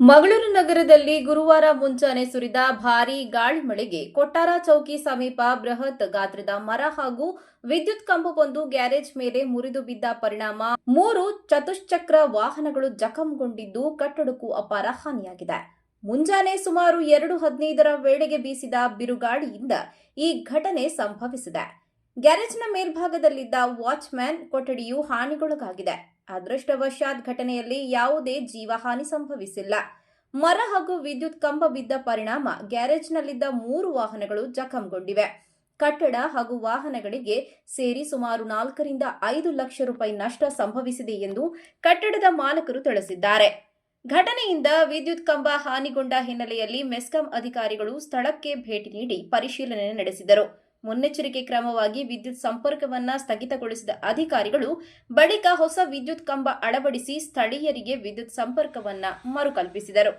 ಮಂಗಳೂರು ನಗರದಲ್ಲಿ ಗುರುವಾರ ಮುಂಜಾನೆ ಸುರಿದ ಭಾರೀ ಗಾಳಿ ಮಳೆಗೆ ಕೊಟ್ಟಾರ ಚೌಕಿ ಸಮೀಪ ಬೃಹತ್ ಗಾತ್ರದ ಮರ ಹಾಗೂ ವಿದ್ಯುತ್ ಕಂಬವೊಂದು ಗ್ಯಾರೇಜ್ ಮೇಲೆ ಮುರಿದು ಬಿದ್ದ ಪರಿಣಾಮ 3 ಚತುಶ್ಚಕ್ರ ವಾಹನಗಳು ಜಖಂಗೊಂಡಿದ್ದು ಕಟ್ಟಡಕ್ಕೂ ಅಪಾರ ಹಾನಿಯಾಗಿದೆ. ಮುಂಜಾನೆ ಸುಮಾರು 2:15ರ ವೇಳೆಗೆ ಬೀಸಿದ ಬಿರುಗಾಳಿಯಿಂದ ಈ ಘಟನೆ ಸಂಭವಿಸಿದೆ. ಗ್ಯಾರೇಜ್ನ ಮೇಲ್ಭಾಗದಲ್ಲಿದ್ದ ವಾಚ್ಮ್ಯಾನ್ ಕೊಠಡಿಯು ಹಾನಿಗೊಳಗಾಗಿದೆ. ಅದೃಷ್ಟವಶಾತ್ ಘಟನೆಯಲ್ಲಿ ಯಾವುದೇ ಜೀವಹಾನಿ ಸಂಭವಿಸಿಲ್ಲ. ಮರ ಹಾಗೂ ವಿದ್ಯುತ್ ಕಂಬ ಬಿದ್ದ ಪರಿಣಾಮ ಗ್ಯಾರೇಜ್ನಲ್ಲಿದ್ದ 3 ವಾಹನಗಳು ಜಖಂಗೊಂಡಿವೆ. ಕಟ್ಟಡ ಹಾಗೂ ವಾಹನಗಳಿಗೆ ಸೇರಿ ಸುಮಾರು 4ರಿಂದ 5 ಲಕ್ಷ ರೂಪಾಯಿ ನಷ್ಟ ಸಂಭವಿಸಿದೆ ಎಂದು ಕಟ್ಟಡದ ಮಾಲಕರು ತಿಳಿಸಿದ್ದಾರೆ. ಘಟನೆಯಿಂದ ವಿದ್ಯುತ್ ಕಂಬ ಹಾನಿಗೊಂಡ ಹಿನ್ನೆಲೆಯಲ್ಲಿ ಮೆಸ್ಕಾಂ ಅಧಿಕಾರಿಗಳು ಸ್ಥಳಕ್ಕೆ ಭೇಟಿ ನೀಡಿ ಪರಿಶೀಲನೆ ನಡೆಸಿದರು. ಮುನ್ನೆಚ್ಚರಿಕೆ ಕ್ರಮವಾಗಿ ವಿದ್ಯುತ್ ಸಂಪರ್ಕವನ್ನ ಸ್ಥಗಿತಗೊಳಿಸಿದ ಅಧಿಕಾರಿಗಳು ಬಳಿಕ ಹೊಸ ವಿದ್ಯುತ್ ಕಂಬ ಅಳವಡಿಸಿ ಸ್ಥಳೀಯರಿಗೆ ವಿದ್ಯುತ್ ಸಂಪರ್ಕವನ್ನ ಮರುಕಲ್ಪಿಸಿದರು.